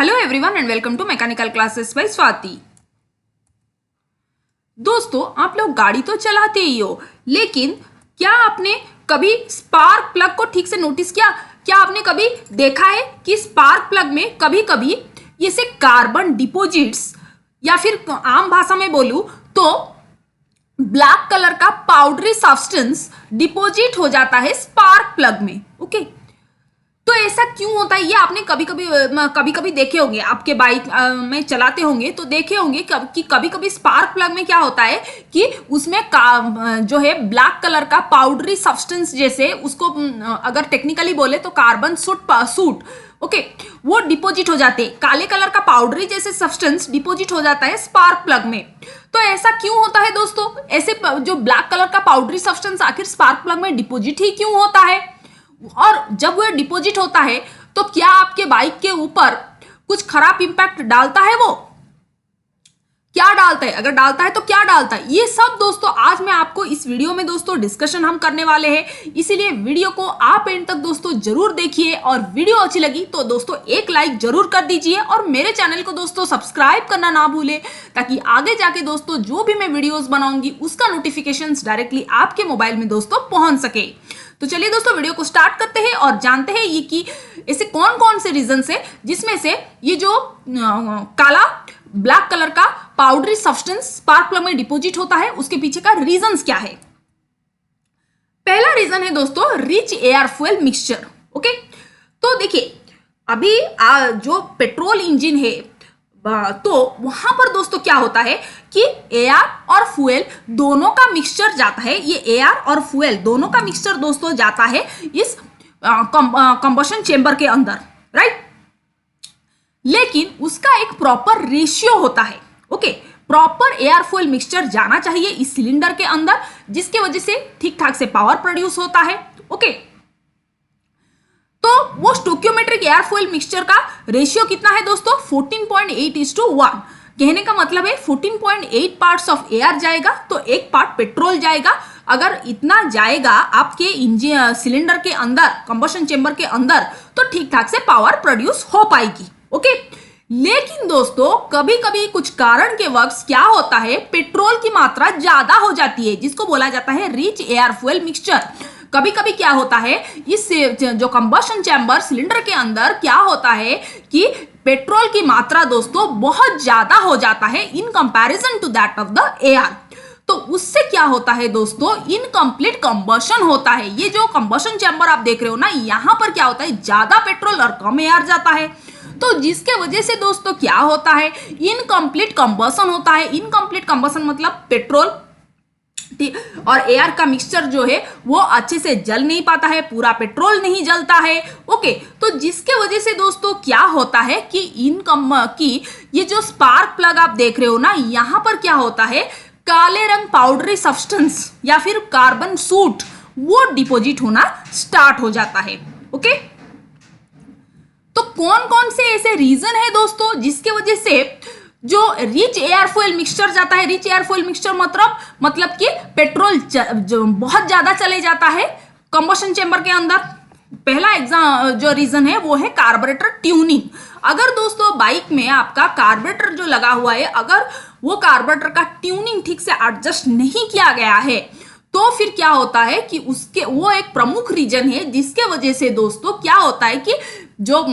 Hello everyone and welcome to mechanical classes by Swati. दोस्तों, आप लोग गाड़ी तो चलाते ही हो, लेकिन क्या आपने कभी स्पार्क प्लग को ठीक से नोटिस किया? क्या आपने कभी देखा है कि स्पार्क प्लग में कभी कभी ये से कार्बन डिपॉजिट्स, या फिर आम भाषा में बोलूं तो ब्लैक कलर का पाउडरी सब्सटेंस डिपॉजिट हो जाता है स्पार्क प्लग में। ओके, तो ऐसा क्यों होता है? ये आपने कभी कभी देखे होंगे, आपके बाइक में चलाते होंगे तो देखे होंगे कि कभी कभी स्पार्क प्लग में क्या होता है कि उसमें जो है ब्लैक कलर का पाउडरी सब्सटेंस, जैसे उसको अगर टेक्निकली बोले तो कार्बन सूट ओके, वो डिपॉजिट हो जाते हैं। काले कलर का पाउडरी जैसे सब्सटेंस डिपॉजिट हो जाता है स्पार्क प्लग में। तो ऐसा क्यों होता है दोस्तों? ऐसे जो ब्लैक कलर का पाउडरी सब्सटेंस आखिर स्पार्क प्लग में डिपॉजिट ही क्यों होता है? और जब वह डिपॉजिट होता है तो क्या आपके बाइक के ऊपर कुछ खराब इंपैक्ट डालता है? वो क्या डालता है? अगर डालता है तो क्या डालता है? ये सब दोस्तों आज मैं आपको इस वीडियो में दोस्तों डिस्कशन हम करने वाले हैं, इसीलिए वीडियो को आप एंड तक दोस्तों जरूर देखिए। और वीडियो अच्छी लगी तो दोस्तों एक लाइक जरूर कर दीजिए और मेरे चैनल को दोस्तों सब्सक्राइब करना ना भूले, ताकि आगे जाके दोस्तों जो भी मैं वीडियोस बनाऊंगी उसका नोटिफिकेशंस डायरेक्टली आपके मोबाइल में दोस्तों पहुंच सके। तो चलिए दोस्तों वीडियो को स्टार्ट करते हैं और जानते हैं ये कि ऐसे कौन कौन से रीजन है जिसमें से ये जो काला ब्लैक कलर का पाउडरी सब्सटेंस स्पार्क प्लग में डिपॉजिट होता है, उसके पीछे का रीजंस क्या है। पहला रीजन है दोस्तों rich air fuel mixture. Okay, तो देखिए अभी जो पेट्रोल इंजन है तो वहां पर दोस्तों क्या होता है कि एयर और फ्यूल दोनों का मिक्सचर जाता है। ये एयर और फ्यूल दोनों का मिक्सचर दोस्तों जाता है इस कंबशन चेंबर के अंदर, राइट। लेकिन उसका एक प्रॉपर रेशियो होता है। Okay, proper air fuel mixture जाना चाहिए इस सिलेंडर के अंदर, जिसके वजह से ठीक ठाक से पावर प्रोड्यूस होता है। ओके, तो वो स्टोक्योमेट्रिक एयर फ्यूल मिक्सचर का रेशियो कितना है दोस्तों? 14.8:1। कहने का मतलब है 14.8 पार्ट्स ऑफ एयर जाएगा तो एक पार्ट पेट्रोल जाएगा। अगर इतना जाएगा आपके इंजन सिलेंडर के अंदर, कंबशन चेंबर के अंदर, तो ठीक ठाक से पावर प्रोड्यूस हो पाएगी। ओके, लेकिन दोस्तों कभी कभी कुछ कारण के वक्त क्या होता है, पेट्रोल की मात्रा ज्यादा हो जाती है, जिसको बोला जाता है रिच एयर फ्यूल मिक्सचर। कभी कभी क्या होता है, इस जो कंबशन चैम्बर सिलेंडर के अंदर क्या होता है कि पेट्रोल की मात्रा दोस्तों बहुत ज्यादा हो जाता है in comparison to that of the air. तो उससे क्या होता है दोस्तों, इनकम्प्लीट कंबशन होता है। ये जो कंबशन चैम्बर आप देख रहे हो ना, यहां पर क्या होता है, ज्यादा पेट्रोल और कम एयर जाता है। तो जिसके वजह से दोस्तों क्या होता है, इनकम्प्लीट कंबशन होता है। इनकम्प्लीट कंबशन मतलब पेट्रोल और एयर का मिक्सचर जो है वो अच्छे से जल नहीं पाता है, पूरा पेट्रोल नहीं जलता है। ओके, तो जिसके वजह से दोस्तों क्या होता है कि ये जो स्पार्क प्लग आप देख रहे हो ना, यहां पर क्या होता है, काले रंग पाउडरी सब्सटेंस या फिर कार्बन सूट वो डिपॉजिट होना स्टार्ट हो जाता है। ओके, तो कौन कौन से ऐसे रीजन है दोस्तों जिसके वजह से जो रिच एयर फ्यूल मिक्सचर जाता है? रिच एयर फ्यूल मिक्सचर मतलब कि पेट्रोल जो बहुत ज्यादा चले जाता है कंबशन चेंबर के अंदर। पहला जो रीजन है वो है कार्बोरेटर ट्यूनिंग। अगर दोस्तों बाइक में आपका कार्बोरेटर जो लगा हुआ है, अगर वो कार्बोरेटर का ट्यूनिंग ठीक से एडजस्ट नहीं किया गया है, तो फिर क्या होता है कि उसके वो एक प्रमुख रीजन है जिसके वजह से दोस्तों क्या होता है कि जो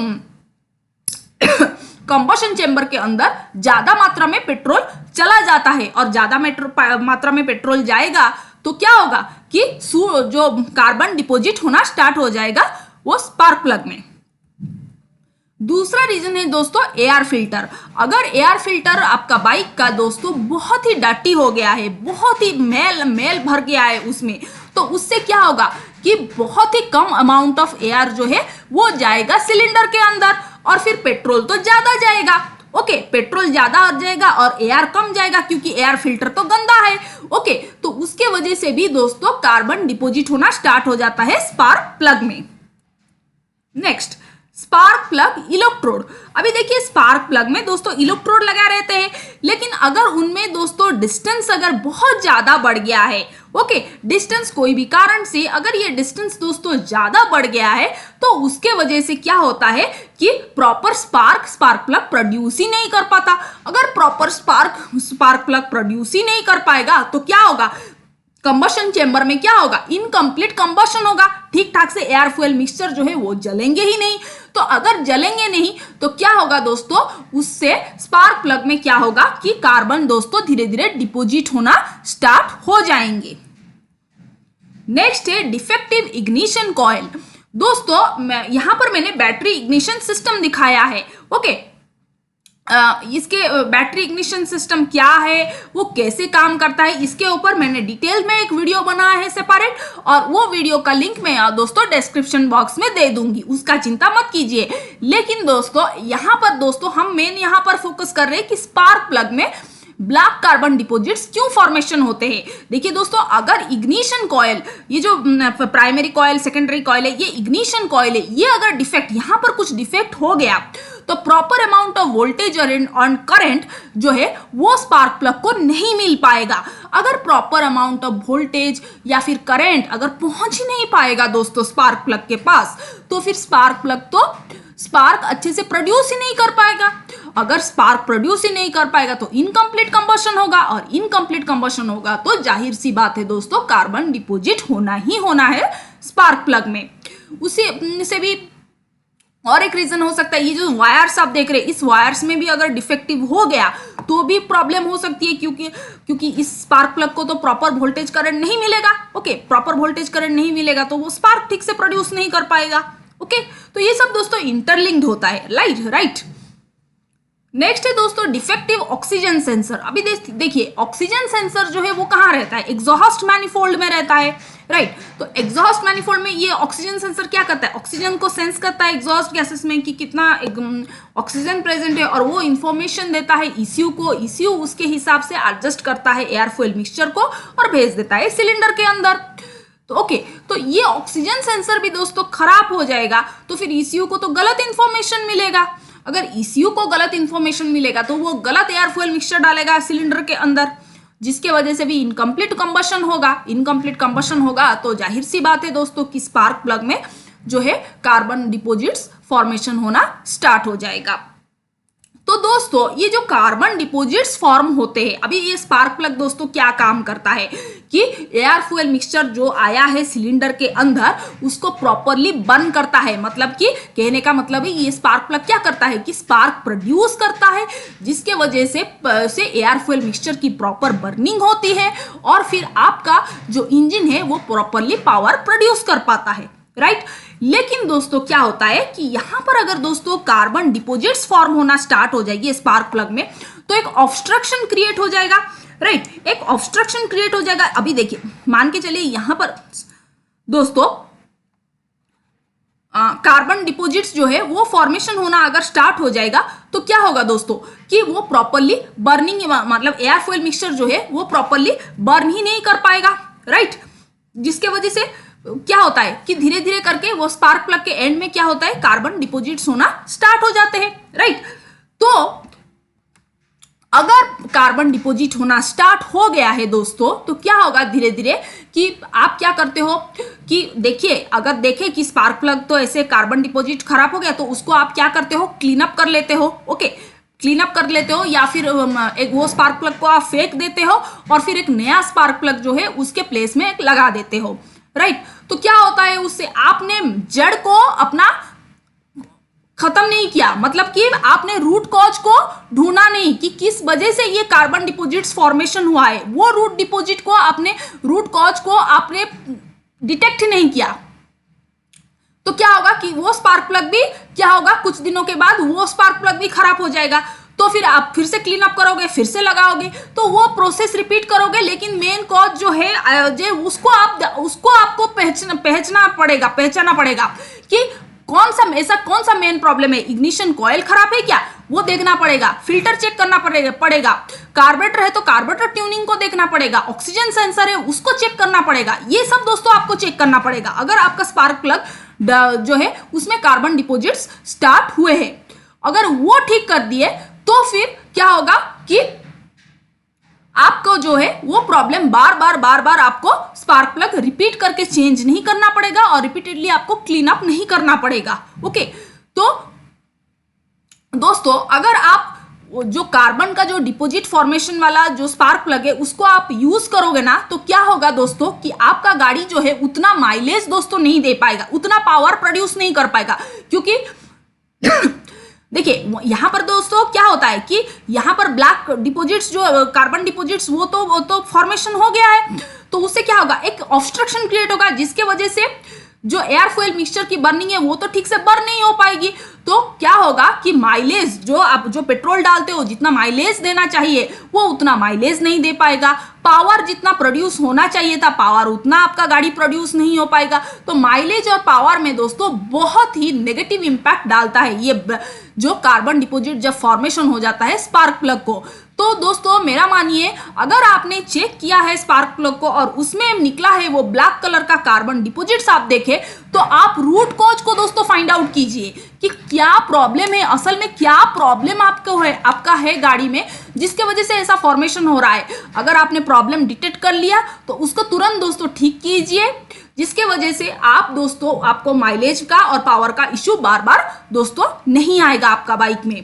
कंबशन चेंबर के अंदर ज्यादा मात्रा में पेट्रोल चला जाता है। और ज्यादा मात्रा में पेट्रोल जाएगा तो क्या होगा कि जो कार्बन डिपॉजिट होना स्टार्ट हो जाएगा वो स्पार्क प्लग में। दूसरा रीजन है दोस्तों एयर फिल्टर। अगर एयर फिल्टर आपका बाइक का दोस्तों बहुत ही डर्टी हो गया है, बहुत ही मैल भर गया है उसमें, तो उससे क्या होगा कि बहुत ही कम अमाउंट ऑफ एयर जो है वो जाएगा सिलेंडर के अंदर, और फिर पेट्रोल तो ज्यादा जाएगा। ओके, पेट्रोल ज्यादा जाएगा और एयर कम जाएगा क्योंकि एयर फिल्टर तो गंदा है। ओके, तो उसके वजह से भी दोस्तों कार्बन डिपॉजिट होना स्टार्ट हो जाता है स्पार्क प्लग में। Next, spark plug electrode. अभी देखिए स्पार्क प्लग में दोस्तों इलेक्ट्रोड लगा रहते हैं, लेकिन अगर उनमें दोस्तों डिस्टेंस अगर बहुत ज्यादा बढ़ गया है, ओके, डिस्टेंस कोई भी कारण से अगर ये डिस्टेंस दोस्तों ज्यादा बढ़ गया है तो उसके वजह से क्या होता है कि प्रॉपर स्पार्क प्लग प्रोड्यूस ही नहीं कर पाता। अगर प्रॉपर स्पार्क प्लग प्रोड्यूस ही नहीं कर पाएगा तो क्या होगा, कंबशन चेंबर में क्या होगा, इनकम्प्लीट कंबशन होगा, ठीक ठाक से एयर फ्यूल मिक्सचर जो है वो जलेंगे ही नहीं। तो अगर जलेंगे नहीं तो क्या होगा दोस्तों, उससे स्पार्क प्लग में क्या होगा कि कार्बन दोस्तों धीरे धीरे डिपोजिट होना स्टार्ट हो जाएंगे। नेक्स्ट है डिफेक्टिव इग्निशन कॉइल। दोस्तों यहां पर मैंने बैटरी इग्निशन सिस्टम दिखाया है, ओके। इसके बैटरी इग्निशन सिस्टम क्या है, वो कैसे काम करता है, इसके ऊपर मैंने डिटेल में एक वीडियो बनाया है सेपरेट, और वो वीडियो का लिंक मैं दोस्तों डिस्क्रिप्शन बॉक्स में दे दूंगी, उसका चिंता मत कीजिए। लेकिन दोस्तों यहाँ पर दोस्तों हम मेन यहाँ पर फोकस कर रहे हैं कि स्पार्क प्लग में ब्लैक कार्बन डिपॉजिट्स क्यों फॉर्मेशन होते हैं। देखिए दोस्तों, अगर इग्निशन कॉइल, ये जो प्राइमरी कॉइल सेकेंडरी कॉइल है, ये इग्निशन कॉइल है, ये अगर डिफेक्ट, यहाँ पर कुछ डिफेक्ट हो गया तो प्रॉपर अमाउंट ऑफ वोल्टेज और करंट जो है वो स्पार्क प्लग को नहीं मिल पाएगा। अगर प्रॉपर अमाउंट ऑफ वोल्टेज या फिर करंट अगर पहुंच ही नहीं पाएगा दोस्तों स्पार्क प्लग के पास, तो फिर स्पार्क प्लग तो स्पार्क अच्छे से प्रोड्यूस ही नहीं कर पाएगा। अगर स्पार्क प्रोड्यूस ही नहीं कर पाएगा तो इनकम्प्लीट कंबशन होगा, और इनकम्प्लीट कंबशन होगा तो जाहिर सी बात है दोस्तों कार्बन डिपोजिट होना ही होना है स्पार्क प्लग में। उसी से भी और एक रीजन हो सकता है, ये जो वायर्स आप देख रहे हैं, इस वायर्स में भी अगर डिफेक्टिव हो गया तो भी प्रॉब्लम हो सकती है, क्योंकि इस स्पार्क प्लग को तो प्रॉपर वोल्टेज करंट नहीं मिलेगा, ओके। प्रॉपर वोल्टेज करंट नहीं मिलेगा तो वो स्पार्क ठीक से प्रोड्यूस नहीं कर पाएगा, ओके। तो ये सब दोस्तों इंटरलिंक्ड होता है, राइट। नेक्स्ट है दोस्तों डिफेक्टिव ऑक्सीजन सेंसर। अभी देखिए ऑक्सीजन सेंसर जो है वो कहाँ रहता है, एग्जॉस्ट मैनिफोल्ड में रहता है, राइट। तो एग्जॉस्ट मैनिफोल्ड में ये ऑक्सीजन सेंसर क्या करता है, ऑक्सीजन को सेंस करता है एग्जॉस्ट गैसेस में कि कितना ऑक्सीजन प्रेजेंट है, और वो इंफॉर्मेशन देता है ईसीयू को। ईसीयू उसके हिसाब से एडजस्ट करता है एयर फ्यूल मिक्सचर को और भेज देता है सिलेंडर के अंदर। तो ओके, तो ये ऑक्सीजन सेंसर भी दोस्तों खराब हो जाएगा तो फिर ईसीयू को तो गलत इंफॉर्मेशन मिलेगा। अगर ईसीयू को गलत इंफॉर्मेशन मिलेगा तो वो गलत एयर फ्यूल मिक्सचर डालेगा सिलेंडर के अंदर, जिसके वजह से भी इनकम्प्लीट कंबशन होगा। इनकम्प्लीट कंबशन होगा तो जाहिर सी बात है दोस्तों कि स्पार्क प्लग में जो है कार्बन डिपॉजिट्स फॉर्मेशन होना स्टार्ट हो जाएगा। तो दोस्तों ये जो कार्बन डिपॉजिट्स फॉर्म होते हैं, अभी ये स्पार्क प्लग दोस्तों क्या काम करता है कि एयर फ्यूल मिक्सचर जो आया है सिलेंडर के अंदर उसको प्रॉपरली बर्न करता है। मतलब कि कहने का मतलब है ये स्पार्क प्लग क्या करता है कि स्पार्क प्रोड्यूस करता है, जिसके वजह से एयर फ्यूल मिक्सचर की प्रॉपर बर्निंग होती है और फिर आपका जो इंजन है वो प्रॉपरली पावर प्रोड्यूस कर पाता है, राइट। लेकिन दोस्तों क्या होता है कि यहां पर अगर दोस्तों कार्बन डिपॉजिट्स फॉर्म होना स्टार्ट हो जाएगी स्पार्क प्लग में तो एक ऑब्स्ट्रक्शन क्रिएट हो जाएगा, राइट। एक ऑब्स्ट्रक्शन क्रिएट हो जाएगा। अभी देखिए मान के चलिए यहां पर दोस्तों कार्बन डिपॉजिट्स जो है वो फॉर्मेशन होना अगर स्टार्ट हो जाएगा तो क्या होगा दोस्तों कि वो प्रॉपरली बर्निंग, मतलब एयर फ्यूल मिक्सचर जो है वो प्रॉपरली बर्न ही नहीं कर पाएगा, राइट। जिसके वजह से क्या होता है कि धीरे धीरे करके वो स्पार्क प्लग के एंड में क्या होता है कार्बन डिपॉजिट्स होना स्टार्ट हो जाते हैं, राइट। तो अगर कार्बन डिपॉजिट होना स्टार्ट हो गया है दोस्तों तो क्या होगा धीरे धीरे कि आप क्या करते हो कि देखिए अगर देखें कि स्पार्क प्लग तो ऐसे कार्बन डिपॉजिट खराब हो गया तो उसको आप क्या करते हो, क्लीन अप कर लेते हो, ओके। क्लीन अप कर लेते हो या फिर एक वो स्पार्क प्लग को आप फेंक देते हो और फिर एक नया स्पार्क प्लग जो है उसके प्लेस में एक लगा देते हो, राइट। तो क्या होता है उससे आपने जड़ को अपना खत्म नहीं किया, मतलब कि आपने रूट कॉज को ढूंढा नहीं कि किस वजह से ये कार्बन डिपॉजिट्स फॉर्मेशन हुआ है, वो रूट डिपॉजिट को आपने रूट कॉज को आपने डिटेक्ट नहीं किया। तो क्या होगा कि वो स्पार्क प्लग भी क्या होगा कुछ दिनों के बाद वो स्पार्क प्लग भी खराब हो जाएगा। तो फिर आप फिर से क्लीन अप करोगे, फिर से लगाओगे, तो वो प्रोसेस रिपीट करोगे। लेकिन मेन कॉज जो है उसको आपको पहचाना पड़ेगा कि कौन सा मेन प्रॉब्लम है। इग्निशन कॉइल खराब है क्या, वो देखना पड़ेगा। फिल्टर चेक करना पड़ेगा। कार्बोरेटर है तो कार्बोरेटर ट्यूनिंग को देखना पड़ेगा। ऑक्सीजन सेंसर है उसको चेक करना पड़ेगा। ये सब दोस्तों आपको चेक करना पड़ेगा। अगर आपका स्पार्क प्लग जो है उसमें कार्बन डिपॉजिट्स स्टार्ट हुए हैं। अगर वो ठीक कर दिए तो फिर क्या होगा कि आपको जो है वो प्रॉब्लम बार बार आपको स्पार्क प्लग रिपीट करके चेंज नहीं करना पड़ेगा और रिपीटेडली आपको क्लीन अप नहीं करना पड़ेगा। ओके, तो दोस्तों अगर आप जो कार्बन का जो डिपॉजिट फॉर्मेशन वाला जो स्पार्क प्लग है उसको आप यूज करोगे ना, तो क्या होगा दोस्तों कि आपका गाड़ी जो है उतना माइलेज दोस्तों नहीं दे पाएगा, उतना पावर प्रोड्यूस नहीं कर पाएगा। क्योंकि देखिए यहां पर दोस्तों क्या होता है कि यहां पर ब्लैक डिपॉजिट्स जो कार्बन डिपॉजिट्स वो तो फॉर्मेशन हो गया है, तो उससे क्या होगा, एक ऑब्स्ट्रक्शन क्रिएट होगा जिसके वजह से जो एयर फ्यूल मिक्सचर की बर्निंग है वो तो ठीक से बर्न नहीं हो पाएगी। तो क्या होगा कि माइलेज जो आप जो पेट्रोल डालते हो जितना माइलेज देना चाहिए वो उतना माइलेज नहीं दे पाएगा, पावर जितना प्रोड्यूस होना चाहिए था पावर उतना आपका गाड़ी प्रोड्यूस नहीं हो पाएगा। तो माइलेज और पावर में दोस्तों बहुत ही नेगेटिव इंपैक्ट डालता है ये जो कार्बन डिपॉजिट जब फॉर्मेशन हो जाता है स्पार्क प्लग को। तो दोस्तों मेरा मानिए अगर आपने चेक किया है स्पार्क प्लग को और उसमें निकला है वो ब्लैक कलर का कार्बन डिपॉजिट्स आप देखें, तो आप रूट कॉज को दोस्तों फाइंड आउट कीजिए कि क्या प्रॉब्लम है, असल में क्या प्रॉब्लम आपका है गाड़ी में जिसके वजह से ऐसा फॉर्मेशन हो रहा है। अगर आपने प्रॉब्लम डिटेक्ट कर लिया तो उसको तुरंत दोस्तों ठीक कीजिए, जिसके वजह से आप दोस्तों आपको माइलेज का और पावर का इश्यू बार बार दोस्तों नहीं आएगा आपका बाइक में।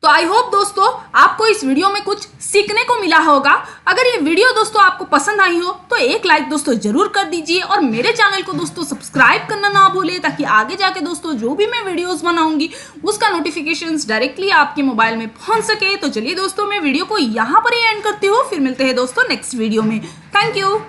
तो आई होप दोस्तों आपको इस वीडियो में कुछ सीखने को मिला होगा। अगर ये वीडियो दोस्तों आपको पसंद आई हो तो एक लाइक दोस्तों जरूर कर दीजिए और मेरे चैनल को दोस्तों सब्सक्राइब करना ना भूले, ताकि आगे जाके दोस्तों जो भी मैं वीडियोस बनाऊंगी उसका नोटिफिकेशंस डायरेक्टली आपके मोबाइल में पहुंच सके। तो चलिए दोस्तों मैं वीडियो को यहाँ पर ही एंड करती हूँ, फिर मिलते हैं दोस्तों नेक्स्ट वीडियो में। Thank you.